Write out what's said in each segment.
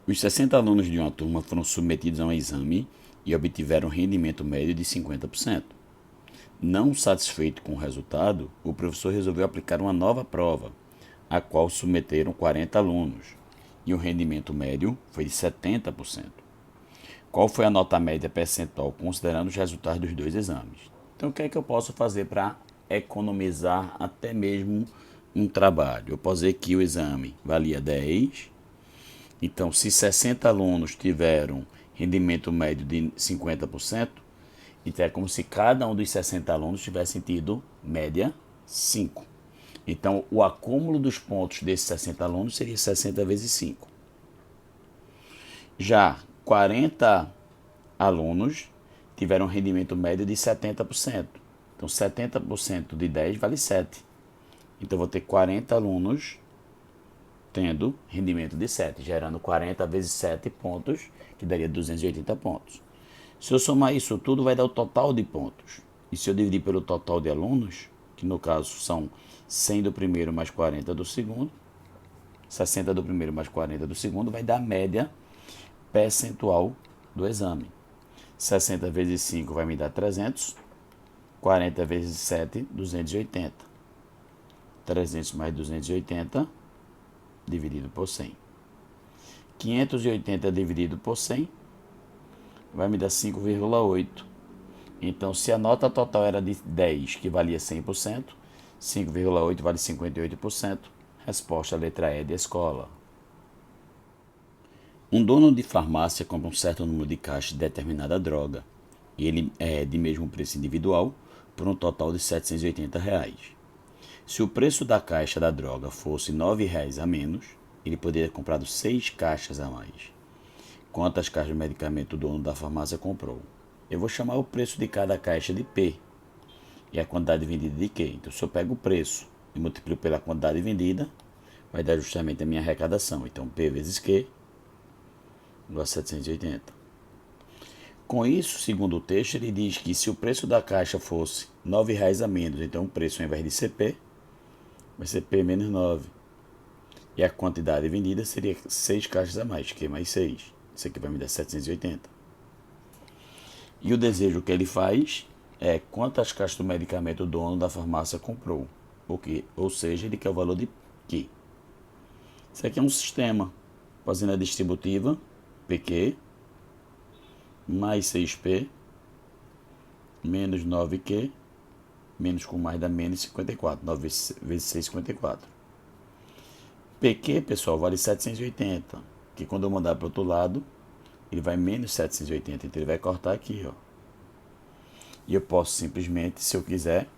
Os 60 alunos de uma turma foram submetidos a um exame e obtiveram um rendimento médio de 50%. Não satisfeito com o resultado, o professor resolveu aplicar uma nova prova, a qual submeteram 40 alunos, e o rendimento médio foi de 70%. Qual foi a nota média percentual considerando os resultados dos dois exames? Então, o que é que eu posso fazer para economizar até mesmo um trabalho? Eu posso dizer que o exame valia 10. Então, se 60 alunos tiveram rendimento médio de 50%, então é como se cada um dos 60 alunos tivesse tido média 5. Então, o acúmulo dos pontos desses 60 alunos seria 60 vezes 5. Já 40 alunos tiveram um rendimento médio de 70%. Então, 70% de 10 vale 7. Então, vou ter 40 alunos tendo rendimento de 7, gerando 40 vezes 7 pontos, que daria 280 pontos. Se eu somar isso tudo, vai dar o total de pontos. E se eu dividir pelo total de alunos, que no caso são 100 do primeiro mais 40 do segundo, 60 do primeiro mais 40 do segundo, vai dar a média percentual do exame. 60 vezes 5 vai me dar 300, 40 vezes 7, 280. 300 mais 280 dividido por 100. 580 dividido por 100 vai me dar 5,8. Então, se a nota total era de 10, que valia 100%, 5,8 vale 58%. Resposta letra E de escola. Um dono de farmácia compra um certo número de caixas de determinada droga, e ele é de mesmo preço individual, por um total de R$ 780. Se o preço da caixa da droga fosse R$ 9 a menos, ele poderia ter comprado 6 caixas a mais. Quantas caixas de medicamento o dono da farmácia comprou? Eu vou chamar o preço de cada caixa de P e a quantidade vendida de Q. Então, se eu pego o preço e multiplico pela quantidade vendida, vai dar justamente a minha arrecadação. Então, P vezes Q igual a 780. Com isso, segundo o texto, ele diz que se o preço da caixa fosse R$ 9 a menos, então o preço ao invés de ser P, vai ser P menos 9. E a quantidade vendida seria 6 caixas a mais, Q mais 6. Isso aqui vai me dar 780. E o desejo que ele faz é quantas caixas do medicamento o dono da farmácia comprou. Ou seja, ele quer o valor de Q. Isso aqui é um sistema. Fazendo a distributiva, PQ, mais 6P, menos 9Q, menos com mais dá menos 54. 9 vezes 6, 54. PQ, pessoal, vale 780. Que quando eu mandar para o outro lado, ele vai menos 780. Então ele vai cortar aqui, ó. E eu posso simplesmente, se eu quiser,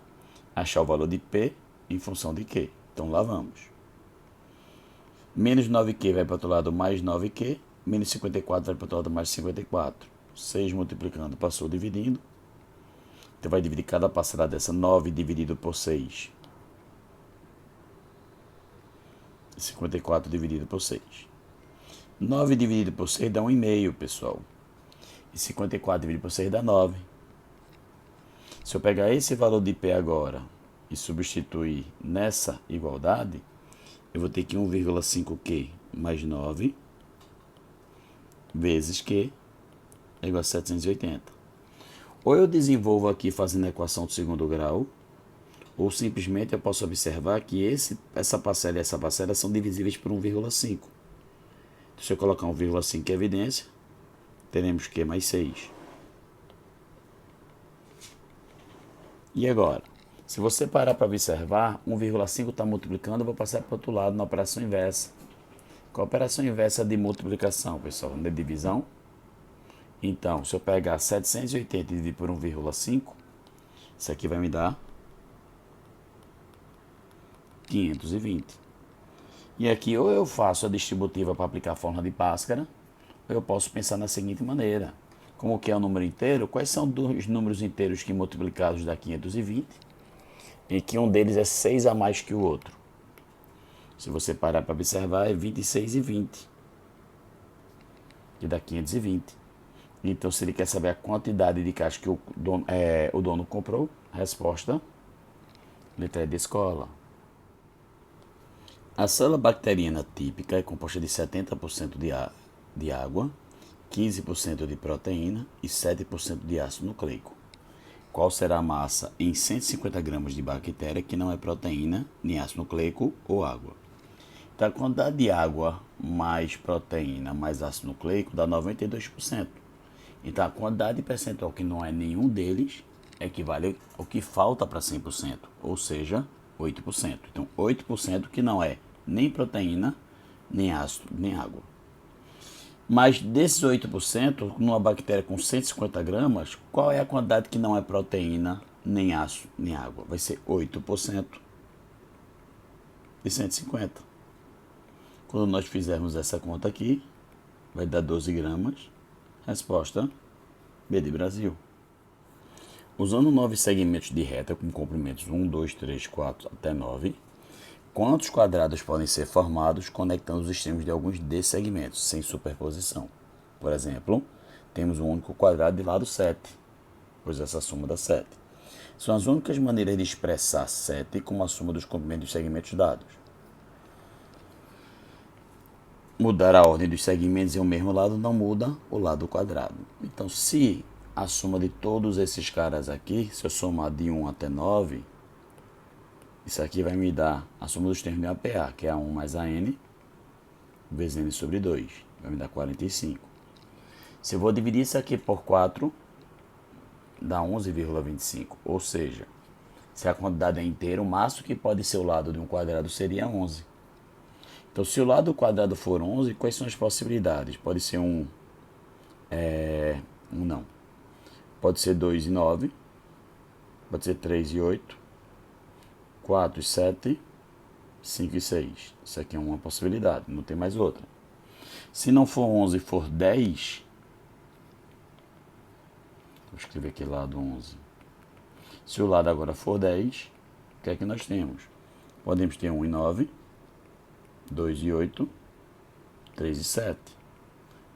achar o valor de P em função de Q. Então lá vamos. Menos 9Q vai para o outro lado mais 9Q. Menos 54 vai para o outro lado mais 54. 6 multiplicando, passou dividindo. Então vai dividir cada parcela dessa. 9 dividido por 6. 54 dividido por 6. 9 dividido por 6 dá 1,5, pessoal. E 54 dividido por 6 dá 9. Se eu pegar esse valor de P agora e substituir nessa igualdade, eu vou ter que 1,5Q mais 9 vezes Q é igual a 780. Ou eu desenvolvo aqui fazendo a equação do segundo grau, ou simplesmente eu posso observar que essa parcela e essa parcela são divisíveis por 1,5. Então, se eu colocar 1,5 em evidência, teremos Q mais 6. E agora? Se você parar para observar, 1,5 está multiplicando, eu vou passar para o outro lado na operação inversa. Qual a operação inversa de multiplicação, pessoal? De divisão. Então, se eu pegar 780 e dividir por 1,5, isso aqui vai me dar 520. E aqui ou eu faço a distributiva para aplicar a fórmula de Bhaskara, ou eu posso pensar na seguinte maneira. Como que é o número inteiro, quais são os números inteiros que multiplicados dá 520 e que um deles é 6 a mais que o outro? Se você parar para observar, é 26 e 20, que dá 520. Então, se ele quer saber a quantidade de caixa que o dono comprou, resposta, letra E de escola. A célula bacteriana típica é composta de 70% de água de água, 15% de proteína e 7% de ácido nucleico. Qual será a massa em 150 gramas de bactéria que não é proteína, nem ácido nucleico ou água? Então, a quantidade de água mais proteína mais ácido nucleico dá 92%. Então, a quantidade de percentual que não é nenhum deles equivale ao que falta para 100%, ou seja, 8%. Então, 8% que não é nem proteína, nem ácido, nem água. Mas desses 8%, numa bactéria com 150 gramas, qual é a quantidade que não é proteína, nem ácido, nem água? Vai ser 8% de 150. Quando nós fizermos essa conta aqui, vai dar 12 gramas. Resposta B de Brasil. Usando 9 segmentos de reta com comprimentos 1, 2, 3, 4 até 9, quantos quadrados podem ser formados conectando os extremos de alguns desses segmentos, sem superposição? Por exemplo, temos um único quadrado de lado 7, pois essa soma dá 7. São as únicas maneiras de expressar 7 como a soma dos comprimentos dos segmentos dados. Mudar a ordem dos segmentos em um mesmo lado não muda o lado quadrado. Então, se a soma de todos esses caras aqui, se eu somar de 1 até 9, isso aqui vai me dar a soma dos termos de APA, que é a 1 mais a n, vezes n sobre 2, vai me dar 45. Se eu vou dividir isso aqui por 4, dá 11,25, ou seja, se a quantidade é inteira, o máximo que pode ser o lado de um quadrado seria 11. Então, se o lado quadrado for 11, quais são as possibilidades? Pode ser 1, não. Pode ser 2 e 9, pode ser 3 e 8, 4 e 7, 5 e 6. Isso aqui é uma possibilidade, não tem mais outra. Se não for 11 e for 10, vou escrever aqui lado 11. Se o lado agora for 10, o que é que nós temos? Podemos ter 1 e 9, 2 e 8, 3 e 7.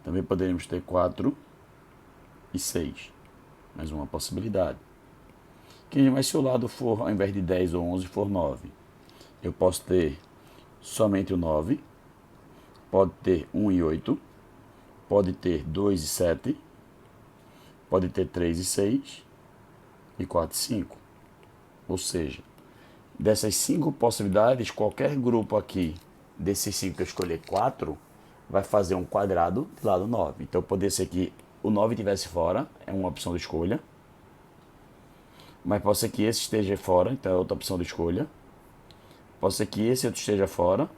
Também poderíamos ter 4 e 6. Mais uma possibilidade. Mas se o lado for, ao invés de 10 ou 11, for 9, eu posso ter somente o 9, pode ter 1 e 8, pode ter 2 e 7, pode ter 3 e 6 e 4 e 5. Ou seja, dessas 5 possibilidades, qualquer grupo aqui, desses 5 que eu escolher 4, vai fazer um quadrado de lado 9. Então, poderia ser que o 9 estivesse fora, é uma opção de escolha. Mas pode ser que esse esteja fora, então é outra opção de escolha. Pode ser que esse outro esteja fora,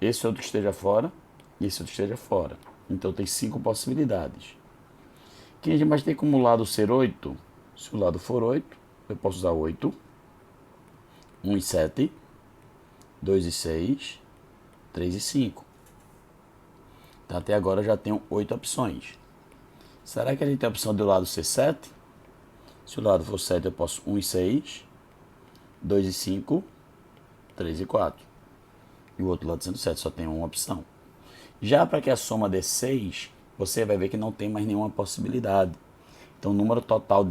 esse outro esteja fora e esse outro esteja fora. Então tem 5 possibilidades. Mas tem como lado ser 8? Se o lado for 8, eu posso usar 8, 1 e 7, 2 e 6, 3 e 5. Então até agora eu já tenho 8 opções. Será que a gente tem a opção do lado ser 7? Se o lado for 7, eu posso 1 e 6, 2 e 5, 3 e 4. E o outro lado sendo 7, só tem uma opção. Já para que a soma dê 6, você vai ver que não tem mais nenhuma possibilidade. Então, o número total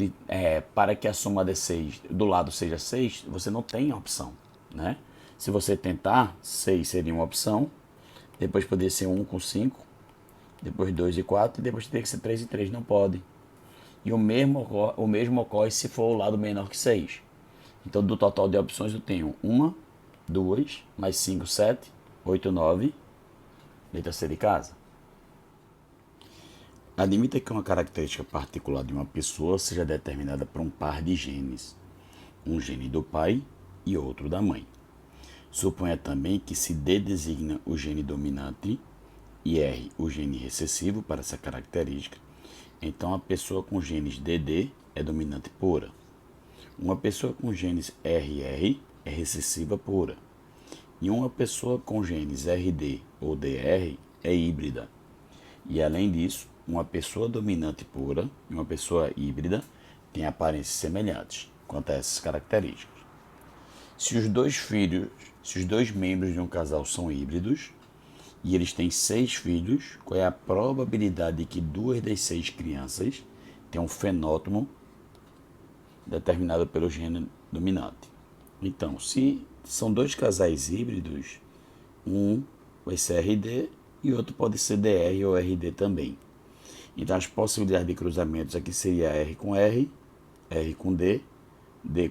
para que a soma dê 6 do lado seja 6, você não tem opção, né? Se você tentar, 6 seria uma opção, depois poderia ser 1 com 5, depois 2 e 4, e depois teria que ser 3 e 3, não pode. E o mesmo ocorre se for o lado menor que 6. Então, do total de opções, eu tenho 1, 2, mais 5, 7, 8, 9, letra C de casa. Admita que uma característica particular de uma pessoa seja determinada por um par de genes, um gene do pai e outro da mãe. Suponha também que se D designa o gene dominante e R o gene recessivo para essa característica, então a pessoa com genes DD é dominante pura. Uma pessoa com genes RR é recessiva pura. E uma pessoa com genes RD ou DR é híbrida. E além disso, uma pessoa dominante pura e uma pessoa híbrida têm aparências semelhantes quanto a essas características. Se os dois membros de um casal são híbridos e eles têm 6 filhos, qual é a probabilidade de que 2 das 6 crianças tenham um fenótipo determinado pelo gene dominante? Então, se são 2 casais híbridos, um vai ser RD e outro pode ser DR ou RD também. Então as possibilidades de cruzamentos aqui seria R com R, R com D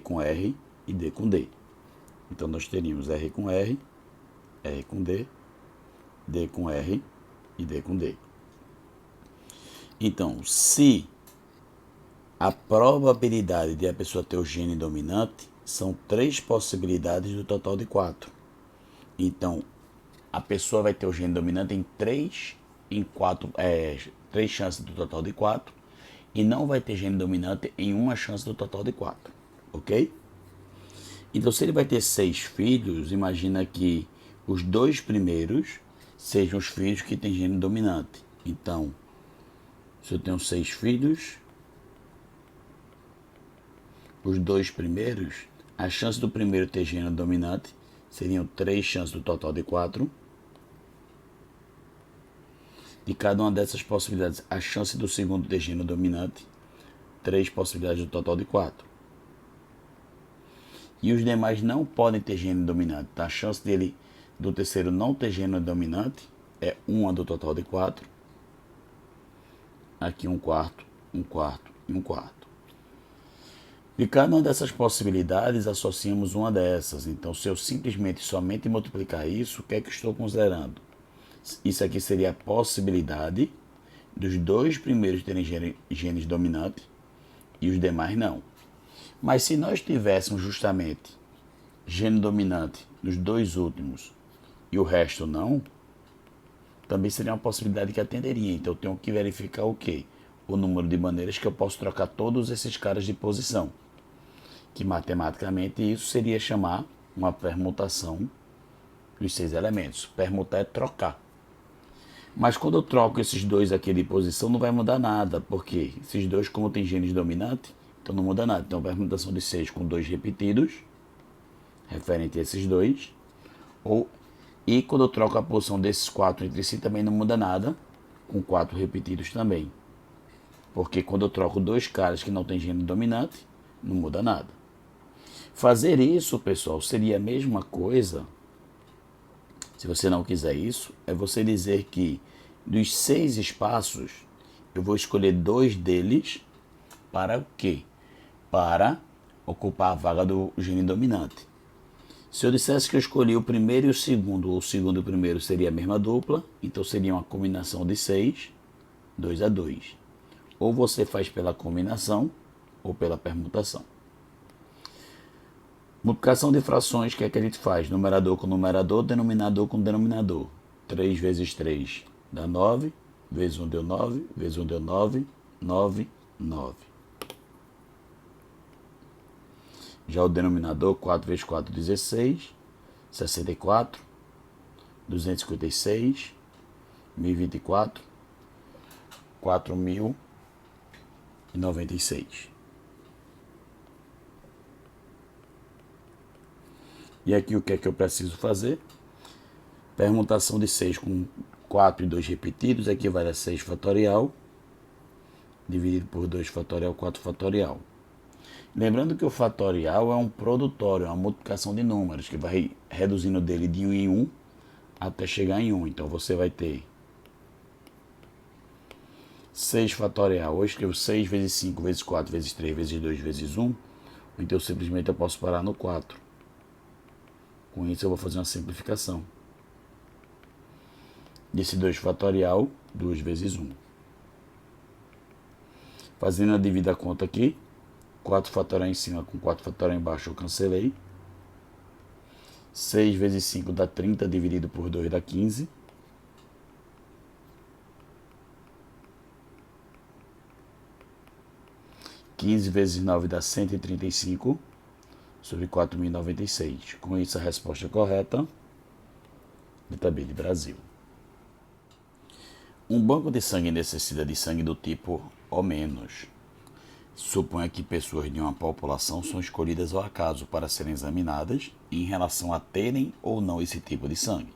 com R e D com D. Então nós teríamos R com R, R com D com R e D com D. Então, se a probabilidade de a pessoa ter o gene dominante são 3 possibilidades do total de 4. Então, a pessoa vai ter o gene dominante em 3 chances do total de 4 e não vai ter gene dominante em uma chance do total de 4, ok? Então, se ele vai ter 6 filhos, imagina que os 2 primeiros sejam os filhos que têm gene dominante. Então, se eu tenho 6 filhos, os 2 primeiros, a chance do primeiro ter gene dominante seriam 3 chances do total de 4. De cada uma dessas possibilidades, a chance do segundo ter gene dominante, 3 possibilidades do total de 4. E os demais não podem ter gene dominante. A chance do terceiro não ter gene dominante é 1 do total de 4. Aqui 1/4, 1/4 e 1/4. De cada uma dessas possibilidades, associamos uma dessas. Então, se eu simplesmente somente multiplicar isso, o que é que estou considerando? Isso aqui seria a possibilidade dos 2 primeiros terem genes dominantes e os demais não. Mas se nós tivéssemos justamente gene dominante nos 2 últimos e o resto não, também seria uma possibilidade que atenderia. Então eu tenho que verificar o quê? O número de maneiras que eu posso trocar todos esses caras de posição. Que matematicamente isso seria chamar uma permutação dos 6 elementos. Permutar é trocar. Mas quando eu troco esses 2 aqui de posição, não vai mudar nada. Porque esses 2, como tem genes dominantes, então não muda nada. Então permutação de 6 com 2 repetidos, referente a esses 2. E quando eu troco a posição desses 4 entre si, também não muda nada, com 4 repetidos também. Porque quando eu troco 2 caras que não tem gene dominante, não muda nada. Fazer isso, pessoal, seria a mesma coisa, se você não quiser isso, é você dizer que dos 6 espaços, eu vou escolher 2 deles para o quê? Para ocupar a vaga do gene dominante. Se eu dissesse que eu escolhi o primeiro e o segundo e o primeiro seria a mesma dupla, então seria uma combinação de 6, 2/2. Ou você faz pela combinação ou pela permutação. Multiplicação de frações, o que é que a gente faz? Numerador com numerador, denominador com denominador. 3 vezes 3 dá 9, vezes 1 deu 9, vezes 1 deu 9, 9, 9. Já o denominador, 4 vezes 4, 16, 64, 256, 1024, 4096. E aqui o que é que eu preciso fazer? Permutação de 6 com 4 e 2 repetidos equivale a 6 fatorial, dividido por 2 fatorial, 4 fatorial. Lembrando que o fatorial é um produtório, é uma multiplicação de números, que vai reduzindo dele de 1 em 1 até chegar em 1. Então você vai ter 6 fatorial. Ou eu escrevo 6 vezes 5 vezes 4 vezes 3 vezes 2 vezes 1. Então simplesmente eu posso parar no 4. Com isso eu vou fazer uma simplificação. Desse 2 fatorial, 2 vezes 1. Fazendo a devida conta aqui, 4 fatorial em cima com 4 fatorial embaixo eu cancelei. 6 vezes 5 dá 30, dividido por 2 dá 15. Quinze vezes 9 dá 135 sobre 4.096. Com isso a resposta correta, letra B de Brasil. Um banco de sangue necessita de sangue do tipo O-. Suponha que pessoas de uma população são escolhidas ao acaso para serem examinadas em relação a terem ou não esse tipo de sangue.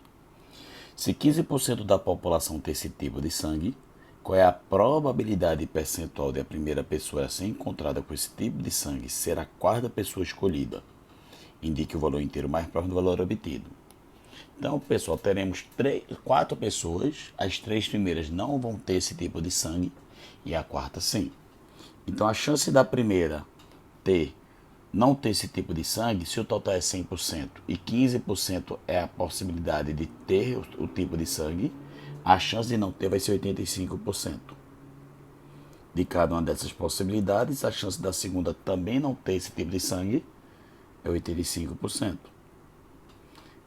Se 15% da população tem esse tipo de sangue, qual é a probabilidade percentual de a primeira pessoa a ser encontrada com esse tipo de sangue ser a quarta pessoa escolhida? Indique o valor inteiro mais próximo do valor obtido. Então, pessoal, teremos 4 pessoas. As 3 primeiras não vão ter esse tipo de sangue e a quarta sim. Então, a chance da primeira não ter esse tipo de sangue, se o total é 100% e 15% é a possibilidade de ter o tipo de sangue, a chance de não ter vai ser 85%. De cada uma dessas possibilidades, a chance da segunda também não ter esse tipo de sangue é 85%.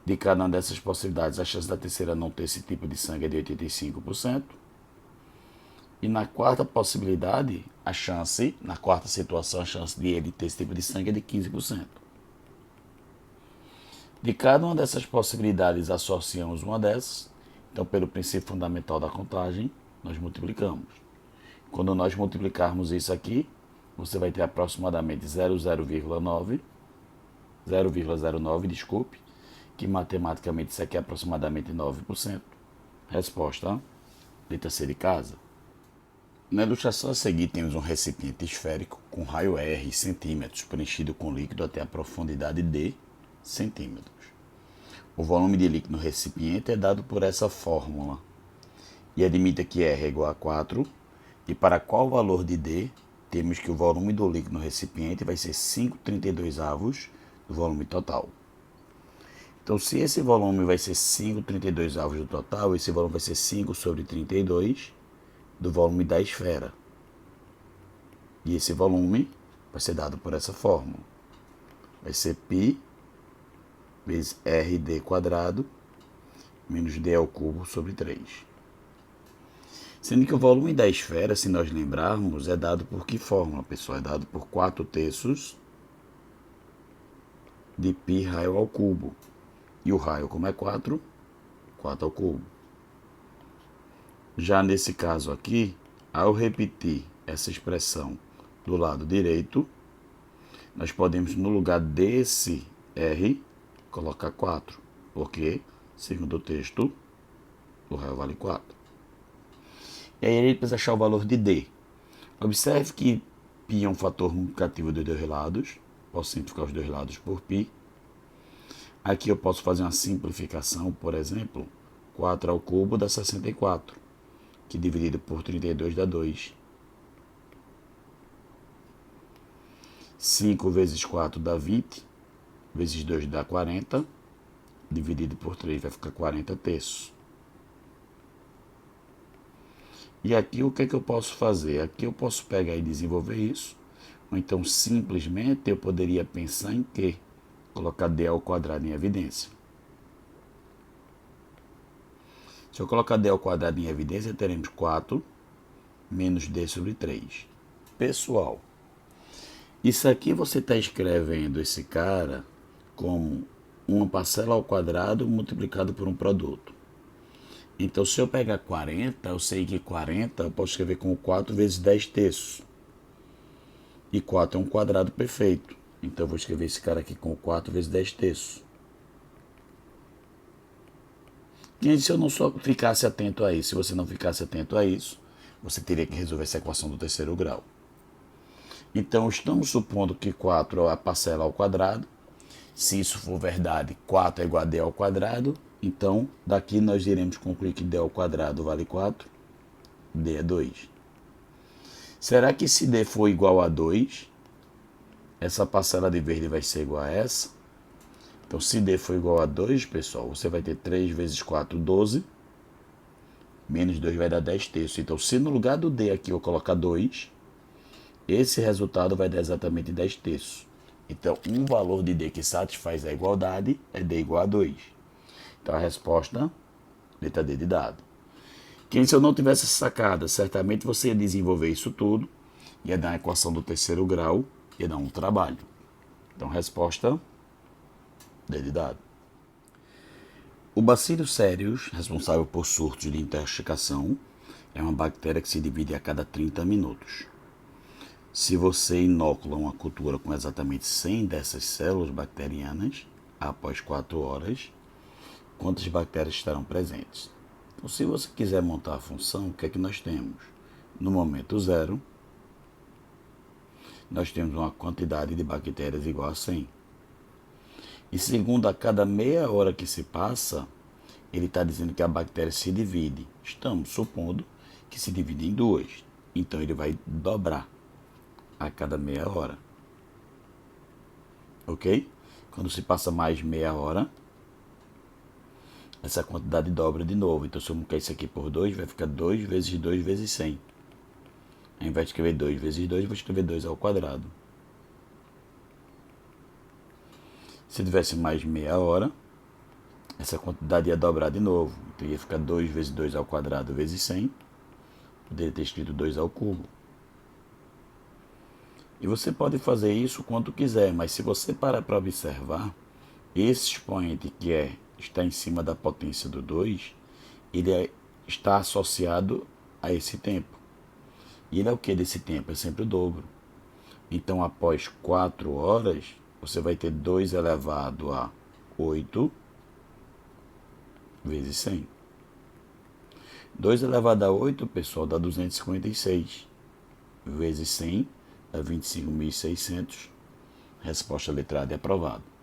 De cada uma dessas possibilidades, a chance da terceira não ter esse tipo de sangue é de 85%. E na quarta possibilidade, na quarta situação, a chance de ele ter esse tipo de sangue é de 15%. De cada uma dessas possibilidades, associamos uma dessas. Então, pelo princípio fundamental da contagem, nós multiplicamos. Quando nós multiplicarmos isso aqui, você vai ter aproximadamente 0,09, desculpe, que matematicamente isso aqui é aproximadamente 9%. Resposta, letra C de casa. Na ilustração a seguir temos um recipiente esférico com raio R centímetros preenchido com líquido até a profundidade de centímetros. O volume de líquido no recipiente é dado por essa fórmula e admita que R é igual a 4 e para qual valor de D temos que o volume do líquido no recipiente vai ser 5,32 do volume total. Então, se esse volume vai ser 5,32 do total, esse volume vai ser 5 sobre 32 do volume da esfera. E esse volume vai ser dado por essa fórmula. Vai ser π vezes RD quadrado menos D ao cubo sobre 3. Sendo que o volume da esfera, se nós lembrarmos, é dado por que fórmula, pessoal? É dado por 4/3 de π raio ao cubo. E o raio, como é 4 ao cubo. Já nesse caso aqui, ao repetir essa expressão do lado direito, nós podemos, no lugar desse R, colocar 4, porque, segundo o texto, o raio vale 4. E aí ele precisa achar o valor de D. Observe que π é um fator multiplicativo dos dois lados, posso simplificar os dois lados por π. Aqui eu posso fazer uma simplificação, por exemplo, 4 ao cubo dá 64, que dividido por 32 dá 2. 5 vezes 4 dá 20, vezes 2 dá 40, dividido por 3 vai ficar 40/3. E aqui o que é que eu posso fazer? Aqui eu posso pegar e desenvolver isso, ou então simplesmente eu poderia pensar em quê? Colocar D ao quadrado em evidência. Se eu colocar D ao quadrado em evidência, teremos 4 menos D sobre 3. Pessoal, isso aqui você está escrevendo esse cara como uma parcela ao quadrado multiplicado por um produto. Então, se eu pegar 40, eu sei que 40 eu posso escrever como 4 vezes 10/3. E 4 é um quadrado perfeito. Então, eu vou escrever esse cara aqui como 4 vezes 10/3. E se eu não só ficasse atento a isso, se você não ficasse atento a isso, você teria que resolver essa equação do terceiro grau. Então, estamos supondo que 4 é a parcela ao quadrado. Se isso for verdade, 4 é igual a D ao quadrado. Então, daqui nós iremos concluir que D ao quadrado vale 4, D é 2. Será que se D for igual a 2, essa parcela de verde vai ser igual a essa? Então, se D for igual a 2, pessoal, você vai ter 3 vezes 4, 12. Menos 2 vai dar 10/3. Então, se no lugar do D aqui eu colocar 2, esse resultado vai dar exatamente 10/3. Então, um valor de D que satisfaz a igualdade é D igual a 2. Então, a resposta, letra D de dado. Que se eu não tivesse essa sacada, certamente você ia desenvolver isso tudo, ia dar uma equação do terceiro grau, ia dar um trabalho. Então, resposta, D de dado. O Bacillus cereus, responsável por surtos de intoxicação, é uma bactéria que se divide a cada 30 minutos. Se você inocula uma cultura com exatamente 100 dessas células bacterianas, após 4 horas, quantas bactérias estarão presentes? Então, se você quiser montar a função, o que é que nós temos? No momento 0, nós temos uma quantidade de bactérias igual a 100. E segundo, a cada meia hora que se passa, ele está dizendo que a bactéria se divide. Estamos supondo que se divide em duas. Então ele vai dobrar a cada meia hora. Ok? Quando se passa mais meia hora, essa quantidade dobra de novo. Então se eu multiplicar isso aqui por 2, vai ficar 2 vezes 2 vezes 100. Ao invés de escrever 2 vezes 2, eu vou escrever 2 ao quadrado. Se tivesse mais meia hora, essa quantidade ia dobrar de novo. Então ia ficar 2 vezes 2 ao quadrado vezes 100. Poderia ter escrito 2 ao cubo. E você pode fazer isso quanto quiser, mas se você parar para observar, esse expoente que está em cima da potência do 2, ele está associado a esse tempo. E ele é o que desse tempo? É sempre o dobro. Então, após 4 horas, você vai ter 2 elevado a 8 vezes 100. 2 elevado a 8, pessoal, dá 256. Vezes 100, dá 25.600. Resposta letrada é aprovado.